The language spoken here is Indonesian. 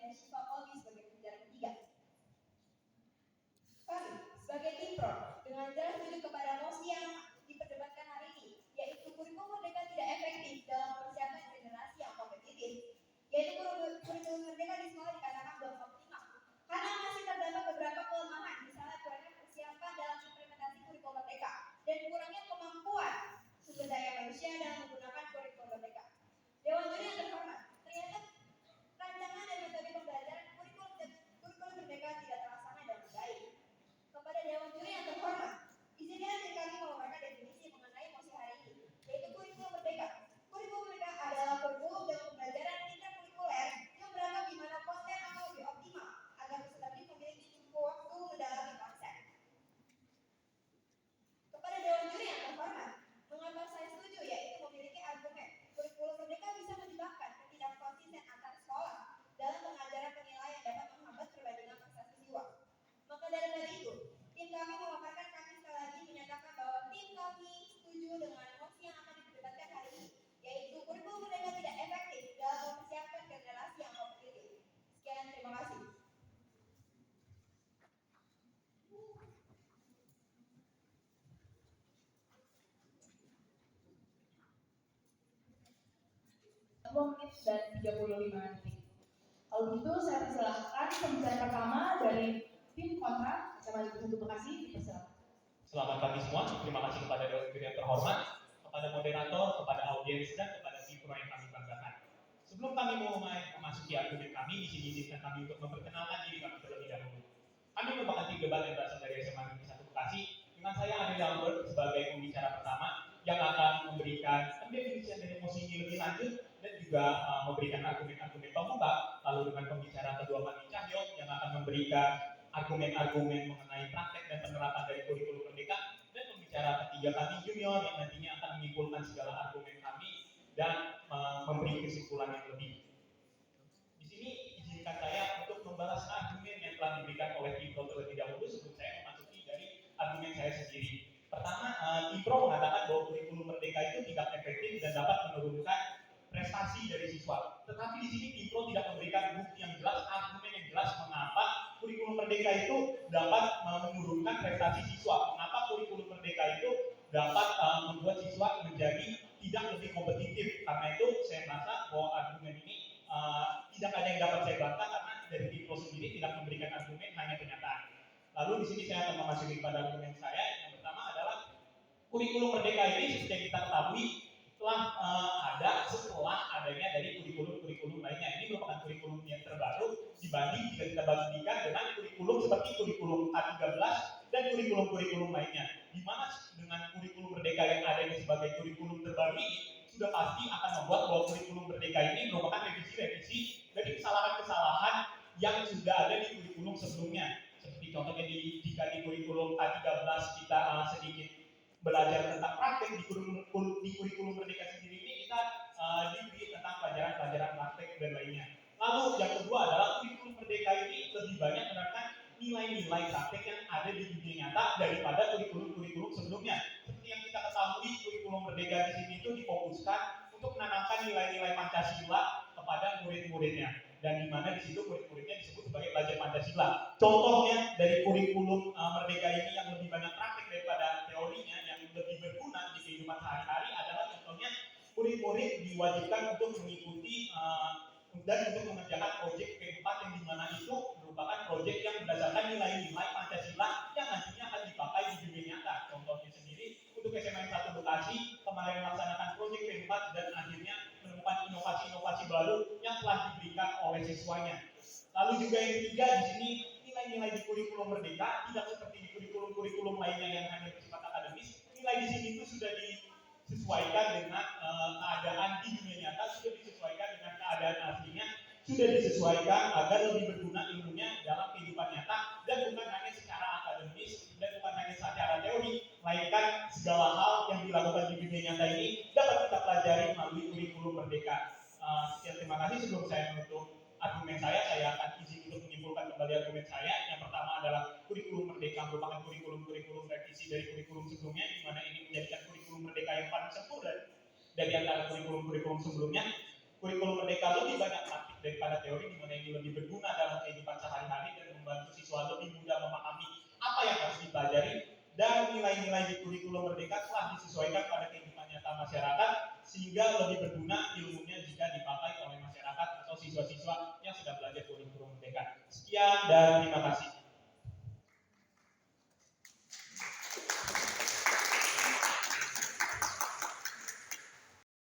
dan siswa Polri sebagai pembelajaran ketiga. Kami, sebagai tim pro, dengan jelas setuju kepada mosi yang diperdebatkan hari ini, yaitu kurikulum merdeka tidak efektif dalam mempersiapkan generasi yang kompetitif, yaitu kurikulum merdeka di sekolah dikatakan belum optimal, karena masih terdapat beberapa kelemahan, misalnya kurangnya persiapan dalam implementasi kurikulum merdeka, dan kurangnya kemampuan sumber daya manusia dalam menggunakan kurikulum merdeka. Dewan Juri yang terhormat, ternyata rancangan dan metode pembelajaran kurikulum merdeka tidak terlaksana dengan baik. Kepada Dewan Juri yang terhormat, izinkan kami memaparkan definisi mengenai mosi hari ini, yaitu kurikulum merdeka. Kurikulum merdeka adalah kurikulum dan pembelajaran interkurikuler yang beragam di mana konten akan lebih optimal agar peserta didik memiliki cukup waktu mendalami konsep. Kepada Dewan Juri yang terhormat, mengapa saya setuju yaitu memiliki argumen kurikulum merdeka bisa menyebabkan ketidakkonsisten antar sekolah dalam pengajaran penilaian dapat menghambat perbandingan prestasi siswa. Maka dari itu, tim kami memaparkan kami sekali lagi menyatakan bahwa tim kami setuju dengan mosi yang akan diperdebatkan hari ini, yaitu kurikulum merdeka tidak efektif dalam mempersiapkan generasi yang kompetitif. Sekian, terima kasih. Menit dan 35 detik. Kalau begitu saya persilahkan pembicara pertama dari tim kontra SMA Negeri 1 Bekasi dipersilakan. Selamat pagi semua, terima kasih kepada Dewan Juri yang terhormat, kepada moderator, kepada audiens dan kepada tim pro yang kami banggakan. Sebelum kami memasuki argumen kami, di sini izinkan kami untuk memperkenalkan diri kami terlebih dahulu. Kami merupakan tim debat yang berasal dari SMA Negeri 1 Bekasi. Dengan saya Adil Albert sebagai pembicara pertama yang akan memberikan pendefinisian dari emosi ini lebih lanjut dan juga memberikan argumen-argumen pembuka. Lalu dengan pembicara kedua kami Cahyo yang akan memberikan argumen-argumen mengenai praktek dan penerapan dari kurikulum merdeka, dan pembicara ketiga kami Junior yang nantinya akan menyimpulkan segala argumen kami dan memberi kesimpulan yang lebih. Di sini izinkan saya untuk membalas argumen yang telah diberikan oleh tim pro terlebih dahulu sebelum saya memasuki dari argumen saya sendiri. Pertama, tim pro mengatakan bahwa kurikulum merdeka itu tidak efektif dan dapat menurunkan prestasi dari siswa. Tetapi di sini tim pro tidak memberikan bukti yang jelas, argumen yang jelas mengapa kurikulum merdeka itu dapat menurunkan prestasi siswa. Mengapa kurikulum merdeka itu dapat membuat siswa menjadi tidak lebih kompetitif. Karena itu saya merasa bahwa argumen ini tidak ada yang dapat saya bantah karena dari tim pro sendiri tidak memberikan argumen, hanya pernyataan. Lalu di sini saya akan memasuki pada argumen saya. Yang pertama adalah kurikulum merdeka ini seperti yang kita ketahui telah ada setelah adanya dari kurikulum-kurikulum lainnya. Ini merupakan kurikulum yang terbaru dibanding jika kita bandingkan dengan kurikulum seperti kurikulum K13 dan kurikulum-kurikulum lainnya. Di mana dengan kurikulum merdeka yang ada ini sebagai kurikulum terbaru ini sudah pasti akan membuat bahwa kurikulum merdeka ini merupakan revisi-revisi dari kesalahan-kesalahan yang sudah ada di kurikulum sebelumnya. Seperti contohnya jika di kurikulum K13 kita sedikit belajar tentang praktek, di kurikulum merdeka sendiri ini kita diberi tentang pelajaran-pelajaran praktek dan lainnya. Lalu yang kedua adalah kurikulum merdeka ini lebih banyak menerapkan nilai-nilai praktek yang ada di dunia nyata daripada kurikulum-kurikulum sebelumnya. Seperti yang kita ketahui, kurikulum merdeka di sini itu difokuskan untuk menanamkan nilai-nilai Pancasila kepada murid-muridnya. Dan di mana di situ murid-muridnya disebut sebagai belajar Pancasila. Contohnya dari kurikulum merdeka ini yang lebih banyak praktek daripada teorinya, yang lebih berguna di kehidupan sehari-hari adalah contohnya murid-murid diwajibkan untuk mengikuti dan untuk mengerjakan proyek P4 yang dimana itu merupakan proyek yang berdasarkan nilai-nilai Pancasila yang nantinya akan dipakai di dunia nyata. Contohnya sendiri untuk SMA 1 Bekasi kemarin melaksanakan proyek P4 dan akhirnya menemukan inovasi-inovasi baru yang telah diberikan oleh siswanya. Lalu juga yang ketiga di sini nilai-nilai di kurikulum merdeka tidak seperti di kurikulum lainnya yang hanya bersifat akademis. Nilai di sini itu sudah disesuaikan dengan keadaan di dunia nyata, sudah disesuaikan dengan keadaan aslinya, sudah disesuaikan agar lebih berguna ilmunya dalam kehidupan nyata dan bukan hanya secara akademis dan bukan hanya secara teori, melainkan segala hal yang dilakukan di dunia nyata ini dapat kita pelajari melalui kurikulum merdeka. Sekian, terima kasih. Sebelum saya menutup argumen saya akan izin untuk menyimpulkan kembali argumen saya. Yang pertama adalah kurikulum merdeka merupakan kurikulum revisi dari kurikulum sebelumnya, di mana ini menjadikan kurikulum merdeka yang paling sempurna dari antara kurikulum sebelumnya. Kurikulum merdeka lebih banyak praktik daripada teori, di mana ini lebih berguna dalam kehidupan sehari-hari dan membantu siswa lebih mudah memahami apa yang harus dipelajari, dan nilai-nilai di kurikulum Merdeka telah disesuaikan pada kehidupan nyata masyarakat sehingga lebih berguna ilmunya jika dipakai oleh masyarakat atau siswa-siswa yang sedang belajar kurikulum Merdeka. Sekian dan terima kasih.